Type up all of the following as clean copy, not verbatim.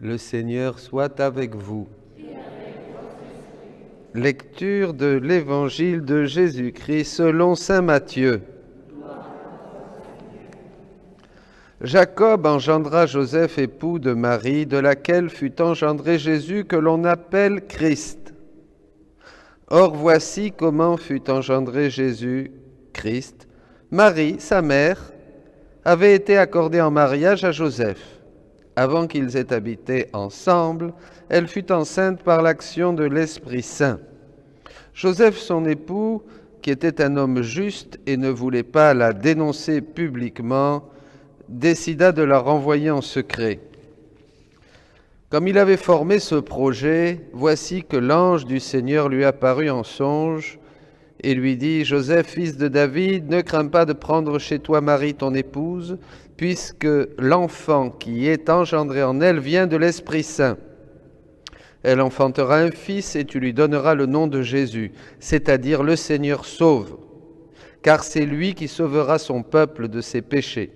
Le Seigneur soit avec vous. Lecture de l'Évangile de Jésus-Christ selon saint Matthieu. Jacob engendra Joseph, époux de Marie, de laquelle fut engendré Jésus que l'on appelle Christ. Or voici comment fut engendré Jésus, Christ. Marie, sa mère, avait été accordée en mariage à Joseph. Avant qu'ils aient habité ensemble, elle fut enceinte par l'action de l'Esprit Saint. Joseph, son époux, qui était un homme juste et ne voulait pas la dénoncer publiquement, décida de la renvoyer en secret. Comme il avait formé ce projet, voici que l'ange du Seigneur lui apparut en songe et lui dit « Joseph, fils de David, ne crains pas de prendre chez toi Marie, ton épouse, puisque l'enfant qui est engendré en elle vient de l'Esprit Saint. Elle enfantera un fils et tu lui donneras le nom de Jésus, c'est-à-dire le Seigneur sauve, car c'est lui qui sauvera son peuple de ses péchés. »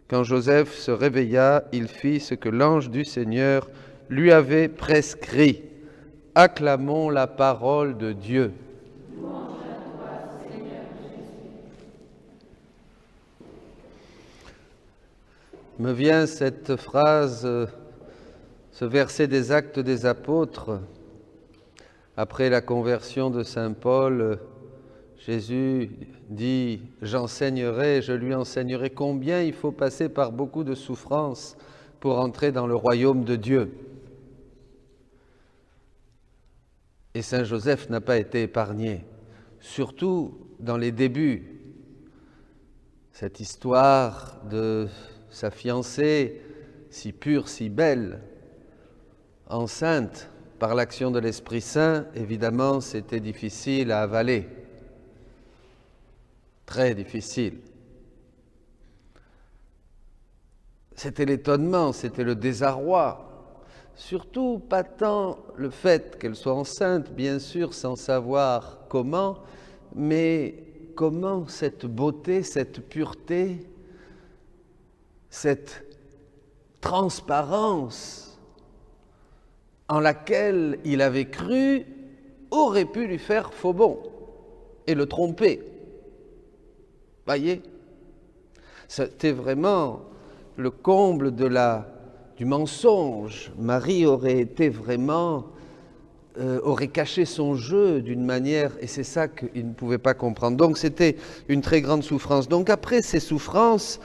Quand Joseph se réveilla, il fit ce que l'ange du Seigneur lui avait prescrit. Acclamons la parole de Dieu. Louange à toi, Seigneur Jésus. Me vient cette phrase, ce verset des Actes des Apôtres. Après la conversion de saint Paul, Jésus dit « J'enseignerai, je lui enseignerai combien il faut passer par beaucoup de souffrances pour entrer dans le royaume de Dieu. » Et saint Joseph n'a pas été épargné, surtout dans les débuts. Cette histoire de sa fiancée, si pure, si belle, enceinte par l'action de l'Esprit Saint, évidemment, c'était difficile à avaler. Très difficile. C'était l'étonnement, c'était le désarroi. Surtout, pas tant le fait qu'elle soit enceinte, bien sûr, sans savoir comment, mais comment cette beauté, cette pureté, cette transparence en laquelle il avait cru aurait pu lui faire faux bond et le tromper. Voyez, c'était vraiment le comble du mensonge. Marie aurait été vraiment, aurait caché son jeu d'une manière, et c'est ça qu'il ne pouvait pas comprendre. Donc c'était une très grande souffrance. Donc après ces souffrances,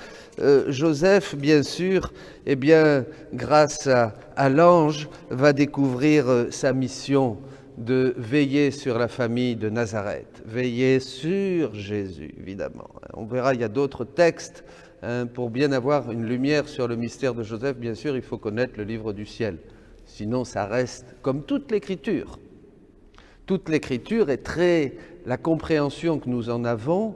Joseph, bien sûr, eh bien, grâce à l'ange, va découvrir sa mission de veiller sur la famille de Nazareth, veiller sur Jésus, évidemment. On verra, il y a d'autres textes. Pour bien avoir une lumière sur le mystère de Joseph, bien sûr, il faut connaître le livre du ciel. Sinon, ça reste comme toute l'Écriture. Toute l'Écriture est la compréhension que nous en avons.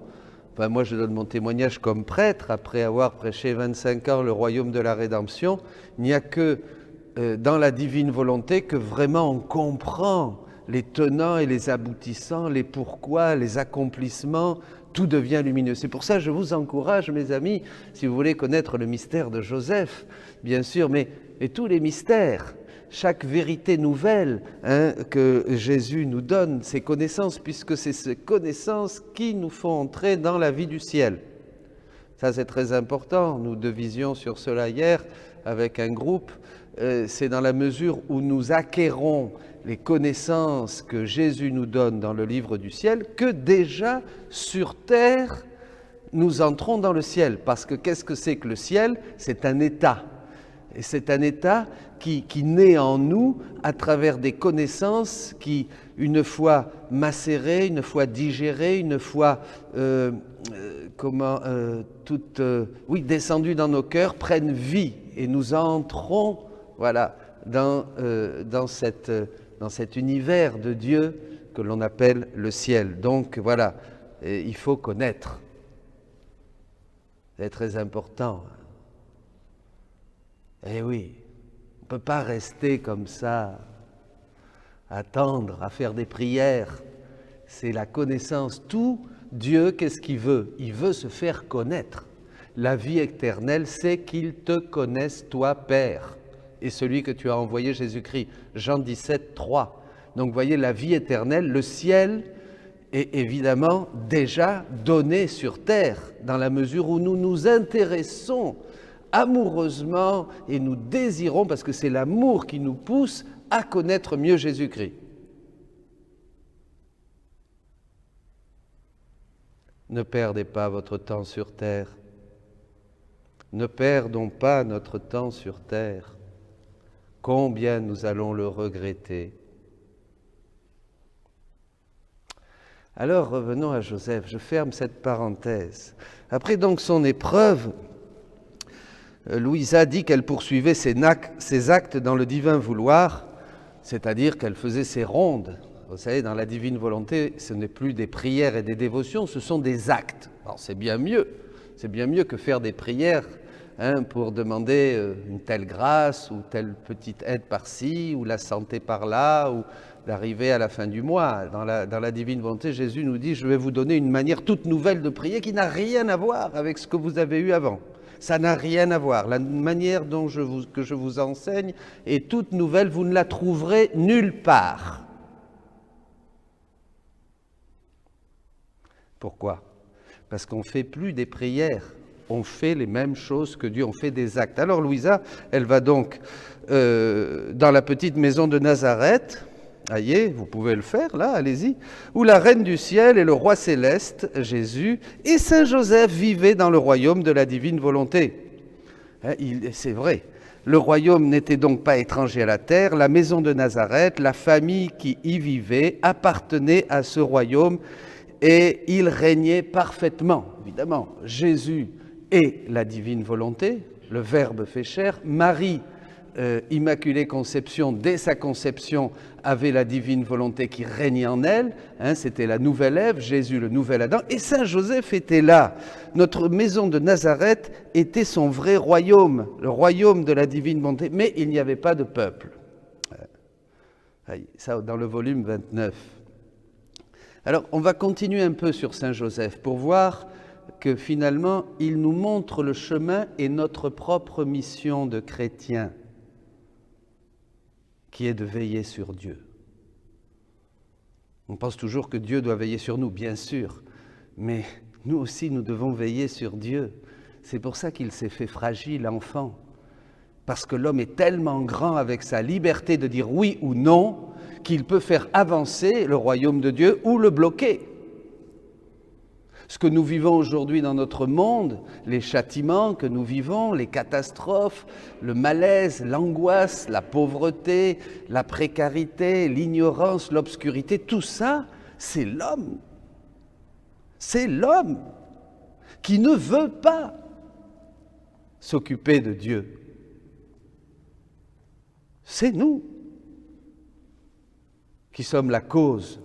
Enfin, moi, je donne mon témoignage comme prêtre, après avoir prêché 25 ans le royaume de la rédemption. Il n'y a que dans la divine volonté que vraiment on comprend les tenants et les aboutissants, les pourquoi, les accomplissements, tout devient lumineux. C'est pour ça que je vous encourage, mes amis, si vous voulez connaître le mystère de Joseph, bien sûr, et tous les mystères, chaque vérité nouvelle que Jésus nous donne, ces connaissances, puisque c'est ces connaissances qui nous font entrer dans la vie du ciel. Ça, c'est très important. Nous devisions sur cela hier avec un groupe. C'est dans la mesure où nous acquérons les connaissances que Jésus nous donne dans le livre du ciel que déjà sur terre, nous entrons dans le ciel. Parce que qu'est-ce que c'est que le ciel? C'est un état. Et c'est un état qui naît en nous à travers des connaissances qui, une fois macérées, une fois digérées, une fois descendues dans nos cœurs, prennent vie. Et nous entrons dans cet univers de Dieu que l'on appelle le ciel. Donc voilà, il faut connaître. C'est très important. Eh oui, on ne peut pas rester comme ça, attendre, à faire des prières. C'est la connaissance. Tout Dieu, qu'est-ce qu'il veut? Il veut se faire connaître. La vie éternelle, c'est qu'il te connaisse, toi, Père. et celui que tu as envoyé, Jésus-Christ. Jean 17, 3. Donc vous voyez, la vie éternelle, le ciel est évidemment déjà donné sur terre, dans la mesure où nous nous intéressons amoureusement et nous désirons, parce que c'est l'amour qui nous pousse à connaître mieux Jésus-Christ. Ne perdez pas votre temps sur terre. Ne perdons pas notre temps sur terre. Combien nous allons le regretter. Alors revenons à Joseph, je ferme cette parenthèse. Après donc son épreuve, Louisa dit qu'elle poursuivait ses actes dans le divin vouloir, c'est-à-dire qu'elle faisait ses rondes. Vous savez, dans la divine volonté, ce n'est plus des prières et des dévotions, ce sont des actes. Alors c'est bien mieux que faire des prières pour demander une telle grâce ou telle petite aide par-ci ou la santé par-là ou d'arriver à la fin du mois. Dans la divine volonté, Jésus nous dit « Je vais vous donner une manière toute nouvelle de prier qui n'a rien à voir avec ce que vous avez eu avant. » Ça n'a rien à voir. La manière que je vous enseigne est toute nouvelle, vous ne la trouverez nulle part. Pourquoi ? Parce qu'on ne fait plus des prières, on fait les mêmes choses que Dieu, on fait des actes. Alors Louisa, elle va donc dans la petite maison de Nazareth, voyez, vous pouvez le faire là, allez-y, où la reine du ciel et le roi céleste, Jésus, et Saint Joseph vivaient dans le royaume de la divine volonté. C'est vrai, le royaume n'était donc pas étranger à la terre, la maison de Nazareth, la famille qui y vivait appartenait à ce royaume et il régnait parfaitement. Évidemment, Jésus est la divine volonté, le Verbe fait chair, Marie, Immaculée Conception, dès sa conception, avait la divine volonté qui régnait en elle, c'était la nouvelle Ève, Jésus le nouvel Adam, et Saint Joseph était là. Notre maison de Nazareth était son vrai royaume, le royaume de la divine volonté, mais il n'y avait pas de peuple. Ça, dans le volume 29. Alors, on va continuer un peu sur Saint Joseph pour voir que finalement, il nous montre le chemin et notre propre mission de chrétien, qui est de veiller sur Dieu. On pense toujours que Dieu doit veiller sur nous, bien sûr, mais nous aussi, nous devons veiller sur Dieu. C'est pour ça qu'il s'est fait fragile, enfant, parce que l'homme est tellement grand avec sa liberté de dire oui ou non, qu'il peut faire avancer le royaume de Dieu ou le bloquer. Ce que nous vivons aujourd'hui dans notre monde, les châtiments que nous vivons, les catastrophes, le malaise, l'angoisse, la pauvreté, la précarité, l'ignorance, l'obscurité, tout ça, c'est l'homme. C'est l'homme qui ne veut pas s'occuper de Dieu. C'est nous qui sommes la cause.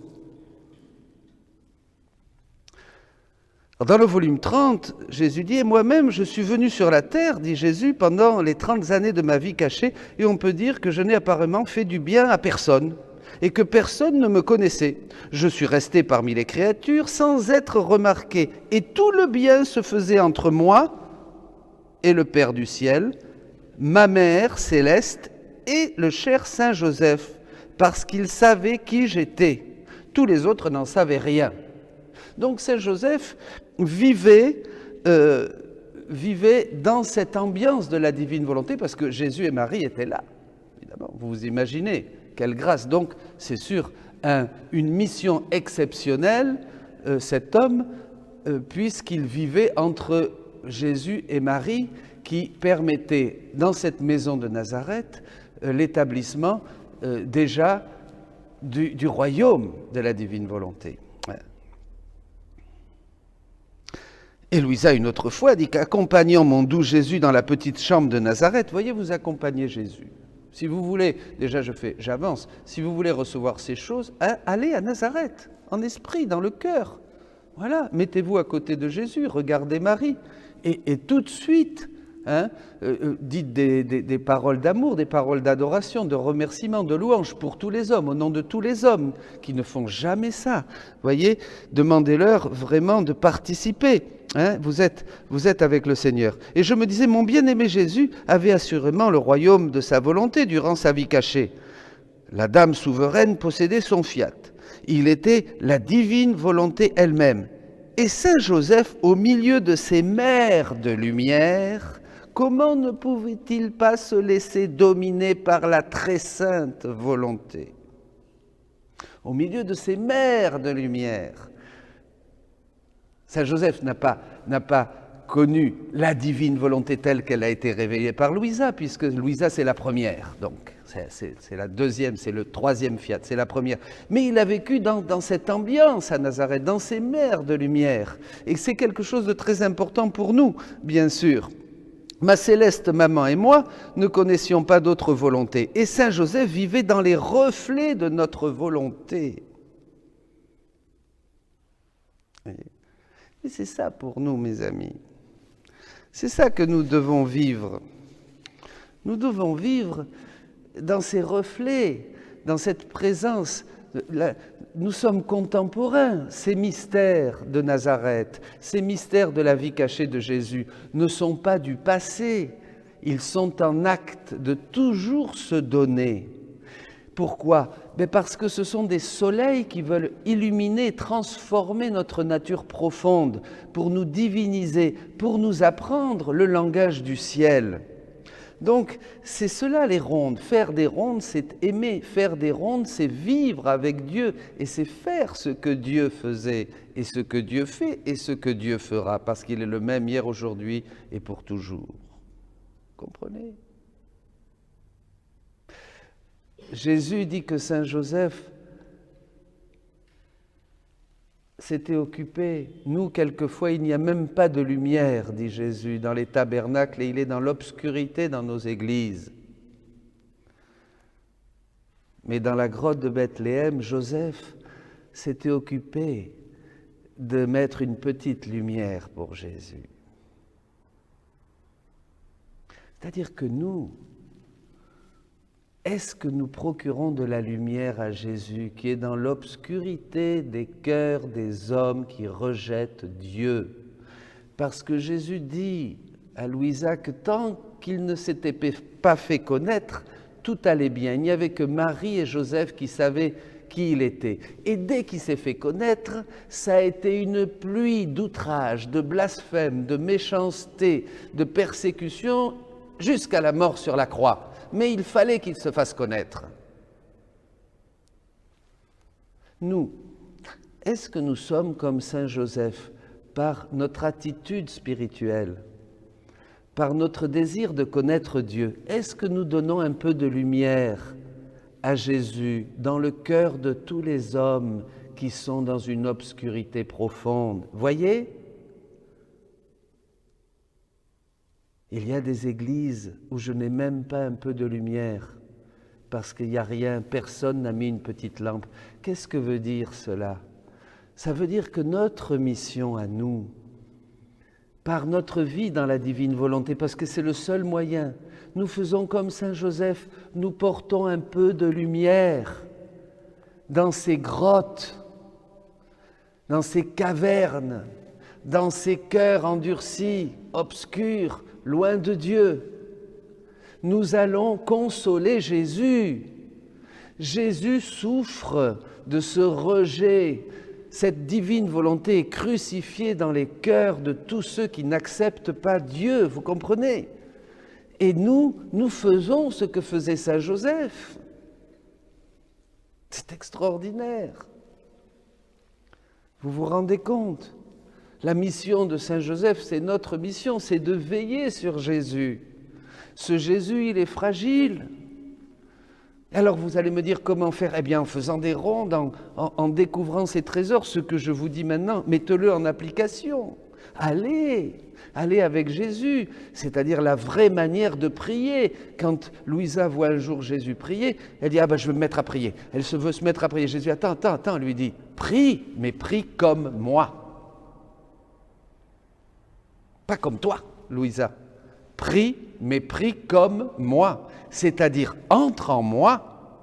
Dans le volume 30, Jésus dit « Et moi-même, je suis venu sur la terre, dit Jésus, pendant les 30 années de ma vie cachée, et on peut dire que je n'ai apparemment fait du bien à personne, et que personne ne me connaissait. Je suis resté parmi les créatures sans être remarqué, et tout le bien se faisait entre moi et le Père du ciel, ma mère céleste et le cher Saint Joseph, parce qu'ils savaient qui j'étais. Tous les autres n'en savaient rien. » Donc Saint Joseph vivait dans cette ambiance de la divine volonté parce que Jésus et Marie étaient là. Évidemment, vous vous imaginez, quelle grâce. Donc c'est sûr, une mission exceptionnelle, cet homme, puisqu'il vivait entre Jésus et Marie, qui permettait dans cette maison de Nazareth l'établissement déjà du royaume de la divine volonté. Et Louisa, une autre fois, dit qu'accompagnant mon doux Jésus dans la petite chambre de Nazareth, voyez, vous accompagnez Jésus. Si vous voulez, déjà j'avance, si vous voulez recevoir ces choses, allez à Nazareth, en esprit, dans le cœur. Voilà, mettez-vous à côté de Jésus, regardez Marie, et tout de suite, dites des paroles d'amour, des paroles d'adoration, de remerciement, de louange pour tous les hommes, au nom de tous les hommes qui ne font jamais ça. Voyez, demandez-leur vraiment de participer. Hein, vous êtes avec le Seigneur. Et je me disais, mon bien-aimé Jésus avait assurément le royaume de sa volonté durant sa vie cachée. La dame souveraine possédait son fiat. Il était la divine volonté elle-même. Et Saint Joseph, au milieu de ces mers de lumière, comment ne pouvait-il pas se laisser dominer par la très sainte volonté? Au milieu de ces mers de lumière, Saint Joseph n'a pas connu la divine volonté telle qu'elle a été révélée par Louisa, puisque Louisa c'est la première, donc c'est la deuxième, c'est le troisième fiat, c'est la première. Mais il a vécu dans cette ambiance à Nazareth, dans ces mers de lumière, et c'est quelque chose de très important pour nous, bien sûr. Ma céleste maman et moi ne connaissions pas d'autre volonté, et Saint Joseph vivait dans les reflets de notre volonté. Et c'est ça pour nous, mes amis. C'est ça que nous devons vivre. Nous devons vivre dans ces reflets, dans cette présence. Nous sommes contemporains. Ces mystères de Nazareth, ces mystères de la vie cachée de Jésus ne sont pas du passé. Ils sont en acte de toujours se donner. Pourquoi ? Parce que ce sont des soleils qui veulent illuminer, transformer notre nature profonde, pour nous diviniser, pour nous apprendre le langage du ciel. Donc, c'est cela les rondes. Faire des rondes, c'est aimer. Faire des rondes, c'est vivre avec Dieu. Et c'est faire ce que Dieu faisait, et ce que Dieu fait, et ce que Dieu fera, parce qu'il est le même hier, aujourd'hui et pour toujours. Comprenez ? Jésus dit que Saint Joseph s'était occupé. Nous, quelquefois, il n'y a même pas de lumière, dit Jésus, dans les tabernacles, et il est dans l'obscurité dans nos églises. Mais dans la grotte de Bethléem, Joseph s'était occupé de mettre une petite lumière pour Jésus. C'est-à-dire que nous, est-ce que nous procurons de la lumière à Jésus qui est dans l'obscurité des cœurs des hommes qui rejettent Dieu? Parce que Jésus dit à Louisa que tant qu'il ne s'était pas fait connaître, tout allait bien. Il n'y avait que Marie et Joseph qui savaient qui il était. Et dès qu'il s'est fait connaître, ça a été une pluie d'outrages, de blasphèmes, de méchanceté, de persécution, jusqu'à la mort sur la croix. Mais il fallait qu'il se fasse connaître. Nous, est-ce que nous sommes comme Saint Joseph par notre attitude spirituelle, par notre désir de connaître Dieu? Est-ce que nous donnons un peu de lumière à Jésus dans le cœur de tous les hommes qui sont dans une obscurité profonde? Voyez ? Il y a des églises où je n'ai même pas un peu de lumière, parce qu'il n'y a rien, personne n'a mis une petite lampe. Qu'est-ce que veut dire cela? Ça veut dire que notre mission à nous, par notre vie dans la divine volonté, parce que c'est le seul moyen, nous faisons comme Saint Joseph, nous portons un peu de lumière dans ces grottes, dans ces cavernes, dans ces cœurs endurcis, obscurs, loin de Dieu. Nous allons consoler Jésus. Jésus souffre de ce rejet. Cette divine volonté est crucifiée dans les cœurs de tous ceux qui n'acceptent pas Dieu, vous comprenez? Et nous faisons ce que faisait Saint Joseph. C'est extraordinaire. Vous vous rendez compte? La mission de Saint Joseph, c'est notre mission, c'est de veiller sur Jésus. Ce Jésus, il est fragile. Alors vous allez me dire comment faire? Eh bien en faisant des rondes, en découvrant ces trésors, ce que je vous dis maintenant, mettez-le en application. Allez avec Jésus, c'est-à-dire la vraie manière de prier. Quand Louisa voit un jour Jésus prier, elle dit « Ah ben je veux me mettre à prier ». Elle veut se mettre à prier. Jésus « Attends, lui dit « Prie, mais prie comme moi ». Pas comme toi, Louisa. Prie, mais prie comme moi. C'est-à-dire, entre en moi,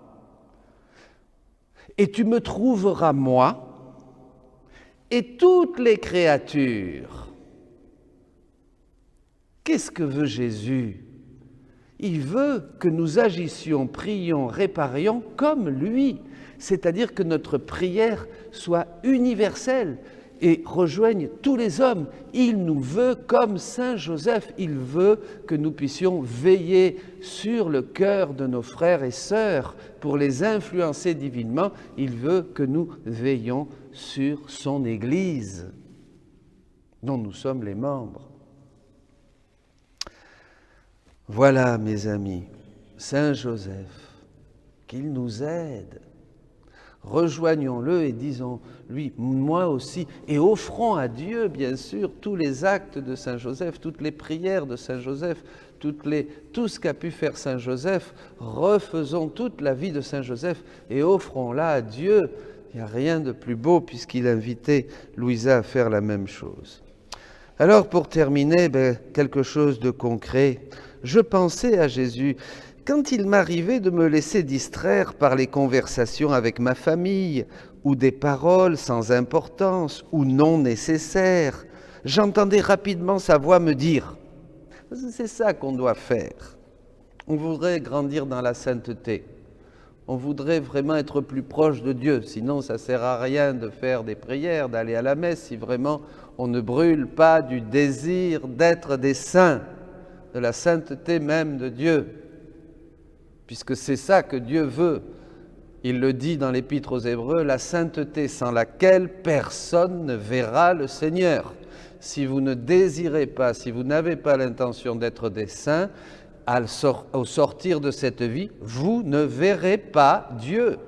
et tu me trouveras moi, et toutes les créatures Qu'est-ce que veut Jésus? Il veut que nous agissions, prions, réparions comme lui, c'est-à-dire que notre prière soit universelle et rejoigne tous les hommes. Il nous veut comme Saint Joseph, il veut que nous puissions veiller sur le cœur de nos frères et sœurs pour les influencer divinement. Il veut que nous veillions sur son Église, dont nous sommes les membres. Voilà, mes amis, Saint Joseph, qu'il nous aide. Rejoignons-le et disons-lui, moi aussi, et offrons à Dieu, bien sûr, tous les actes de Saint Joseph, toutes les prières de Saint Joseph, tout ce qu'a pu faire Saint Joseph. Refaisons toute la vie de Saint Joseph et offrons-la à Dieu. Il n'y a rien de plus beau puisqu'il invitait Louisa à faire la même chose. Alors, pour terminer, quelque chose de concret. Je pensais à Jésus quand il m'arrivait de me laisser distraire par les conversations avec ma famille ou des paroles sans importance ou non nécessaires. J'entendais rapidement sa voix me dire « C'est ça qu'on doit faire. On voudrait grandir dans la sainteté. On voudrait vraiment être plus proche de Dieu. Sinon, ça ne sert à rien de faire des prières, d'aller à la messe si vraiment on ne brûle pas du désir d'être des saints. De la sainteté même de Dieu, puisque c'est ça que Dieu veut. Il le dit dans l'Épître aux Hébreux, la sainteté sans laquelle personne ne verra le Seigneur. Si vous ne désirez pas, si vous n'avez pas l'intention d'être des saints, au sortir de cette vie, vous ne verrez pas Dieu.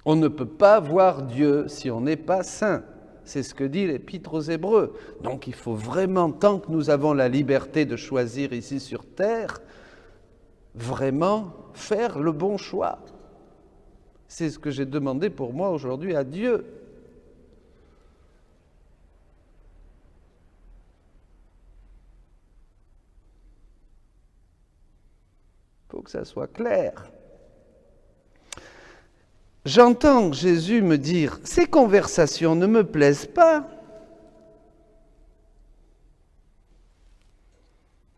On ne peut pas voir Dieu si on n'est pas saint. C'est ce que dit l'Épître aux Hébreux. Donc il faut vraiment, tant que nous avons la liberté de choisir ici sur terre, vraiment faire le bon choix. C'est ce que j'ai demandé pour moi aujourd'hui à Dieu. Il faut que ça soit clair. J'entends Jésus me dire « Ces conversations ne me plaisent pas ».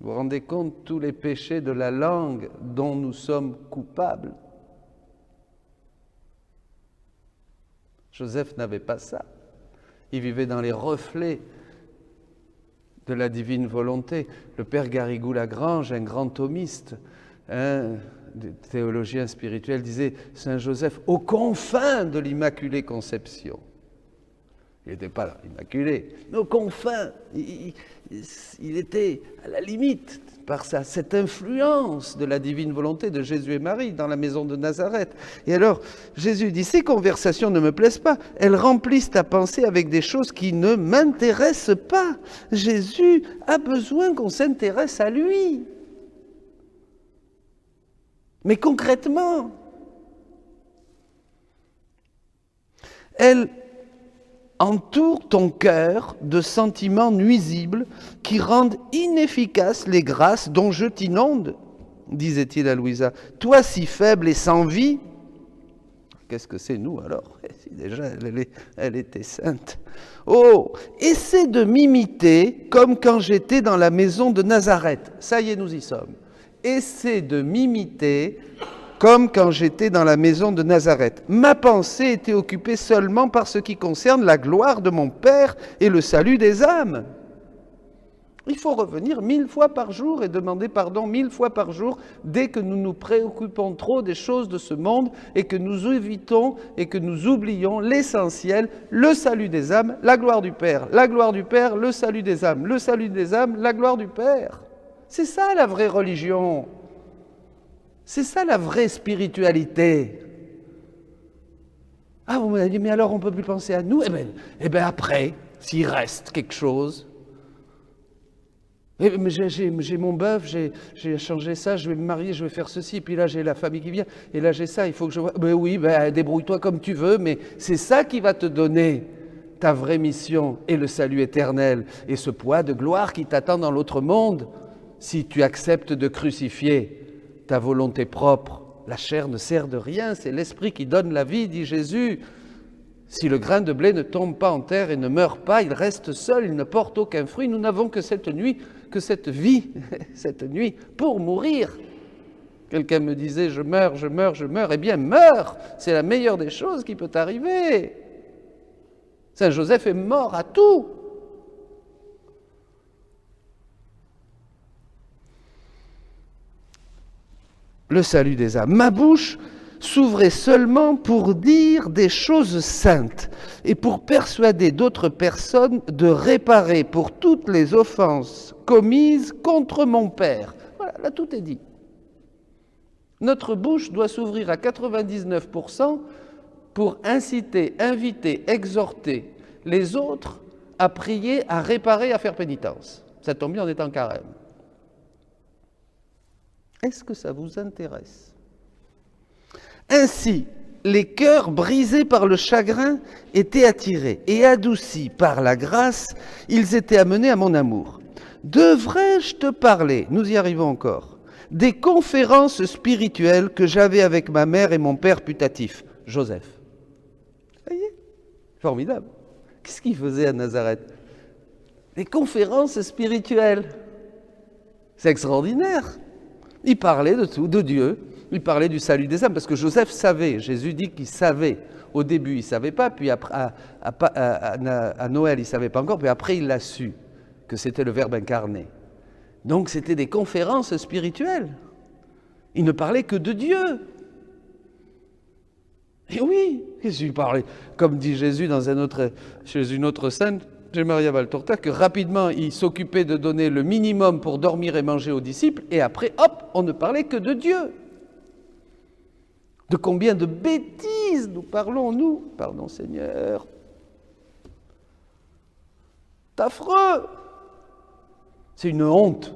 Vous vous rendez compte tous les péchés de la langue dont nous sommes coupables? Joseph n'avait pas ça. Il vivait dans les reflets de la divine volonté. Le père Garrigou-Lagrange, un grand thomiste, théologien spirituel, disait Saint Joseph aux confins de l'Immaculée Conception. Il n'était pas immaculé, mais aux confins. Il était à la limite par cette influence de la divine volonté de Jésus et Marie dans la maison de Nazareth. Et alors, Jésus dit, ces conversations ne me plaisent pas, elles remplissent ta pensée avec des choses qui ne m'intéressent pas. Jésus a besoin qu'on s'intéresse à lui. Mais concrètement, elle entoure ton cœur de sentiments nuisibles qui rendent inefficaces les grâces dont je t'inonde, disait-il à Louisa. Toi si faible et sans vie, qu'est-ce que c'est nous alors? Si déjà elle était sainte. Oh, essaie de m'imiter comme quand j'étais dans la maison de Nazareth. Ça y est, nous y sommes. Essaie de m'imiter comme quand j'étais dans la maison de Nazareth. Ma pensée était occupée seulement par ce qui concerne la gloire de mon Père et le salut des âmes. Il faut revenir 1000 fois par jour et demander pardon 1000 fois par jour dès que nous nous préoccupons trop des choses de ce monde et que nous évitons et que nous oublions l'essentiel, le salut des âmes, la gloire du Père. La gloire du Père, le salut des âmes. Le salut des âmes, la gloire du Père. C'est ça la vraie religion. C'est ça la vraie spiritualité. Ah, vous m'avez dit, mais alors on ne peut plus penser à nous? Eh bien après, s'il reste quelque chose. Mais j'ai mon bœuf, j'ai changé ça, je vais me marier, je vais faire ceci, puis là j'ai la famille qui vient, et là j'ai ça, il faut que je vois. Ben oui, débrouille-toi comme tu veux, mais c'est ça qui va te donner ta vraie mission et le salut éternel, et ce poids de gloire qui t'attend dans l'autre monde, si tu acceptes de crucifier ta volonté propre. La chair ne sert de rien, c'est l'esprit qui donne la vie, dit Jésus. Si le grain de blé ne tombe pas en terre et ne meurt pas, il reste seul, il ne porte aucun fruit. Nous n'avons que cette nuit, que cette vie, cette nuit, pour mourir. Quelqu'un me disait, je meurs, je meurs, je meurs. Eh bien, meurs, c'est la meilleure des choses qui peut arriver. Saint Joseph est mort à tout. Le salut des âmes. Ma bouche s'ouvrait seulement pour dire des choses saintes et pour persuader d'autres personnes de réparer pour toutes les offenses commises contre mon Père. Voilà, là tout est dit. Notre bouche doit s'ouvrir à 99% pour inciter, inviter, exhorter les autres à prier, à réparer, à faire pénitence. Ça tombe bien, on est en carême. Est-ce que ça vous intéresse ? Ainsi, les cœurs brisés par le chagrin étaient attirés et adoucis par la grâce, ils étaient amenés à mon amour. Devrais-je te parler, nous y arrivons encore, des conférences spirituelles que j'avais avec ma mère et mon père putatif, Joseph. Vous voyez ? Formidable. Qu'est-ce qu'il faisait à Nazareth ? Des conférences spirituelles. C'est extraordinaire. Il parlait de tout, de Dieu. Il parlait du salut des âmes, parce que Joseph savait. Jésus dit qu'il savait. Au début, il ne savait pas, puis après, à Noël, il ne savait pas encore, puis après, il l'a su, que c'était le Verbe incarné. Donc, c'était des conférences spirituelles. Il ne parlait que de Dieu. Et oui, il parlait, comme dit Jésus chez une autre sainte, chez Maria Valtorta, que rapidement, il s'occupait de donner le minimum pour dormir et manger aux disciples, et après, hop, on ne parlait que de Dieu. De combien de bêtises nous parlons, nous ? Pardon, Seigneur. C'est affreux. C'est une honte.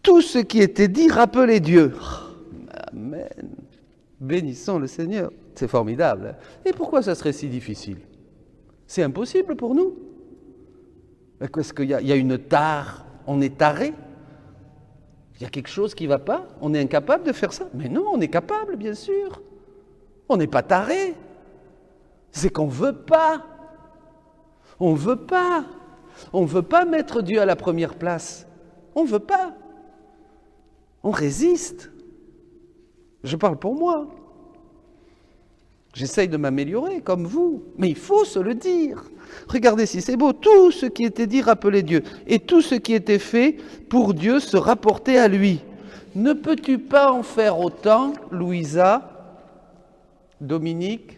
Tout ce qui était dit rappelait Dieu. Amen. Bénissons le Seigneur. C'est formidable. Et pourquoi ça serait si difficile ? C'est impossible pour nous. Est-ce qu'il y a une tare ? On est taré ? Il y a quelque chose qui ne va pas ? On est incapable de faire ça ? Mais non, on est capable, bien sûr. On n'est pas taré. C'est qu'on ne veut pas. On ne veut pas. On ne veut pas mettre Dieu à la première place. On ne veut pas. On résiste. Je parle pour moi. J'essaye de m'améliorer comme vous, mais il faut se le dire. Regardez si c'est beau, tout ce qui était dit rappelait Dieu, et tout ce qui était fait pour Dieu se rapportait à lui. Ne peux-tu pas en faire autant, Louisa, Dominique,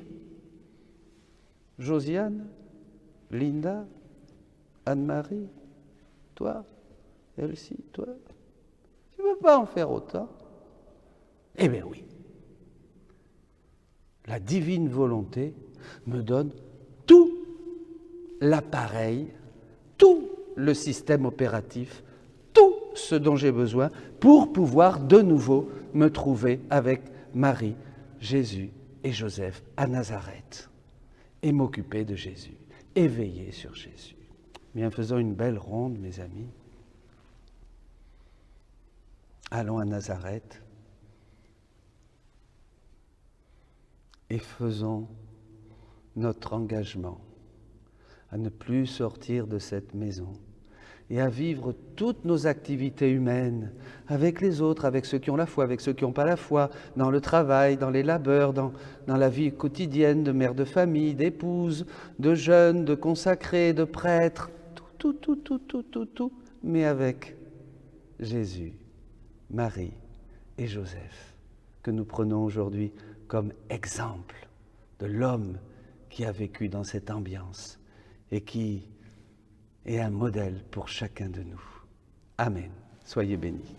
Josiane, Linda, Anne-Marie, toi, Elsie, toi? Tu ne veux pas en faire autant? Eh bien oui. La divine volonté me donne tout l'appareil, tout le système opératif, tout ce dont j'ai besoin pour pouvoir de nouveau me trouver avec Marie, Jésus et Joseph à Nazareth et m'occuper de Jésus et veiller sur Jésus. Bien, faisons une belle ronde, mes amis. Allons à Nazareth. Et faisons notre engagement à ne plus sortir de cette maison et à vivre toutes nos activités humaines avec les autres, avec ceux qui ont la foi, avec ceux qui n'ont pas la foi, dans le travail, dans les labeurs, dans la vie quotidienne de mère de famille, d'épouse, de jeunes, de consacrés, de prêtres, tout, mais avec Jésus, Marie et Joseph, que nous prenons aujourd'hui comme exemple de l'homme qui a vécu dans cette ambiance et qui est un modèle pour chacun de nous. Amen. Soyez bénis.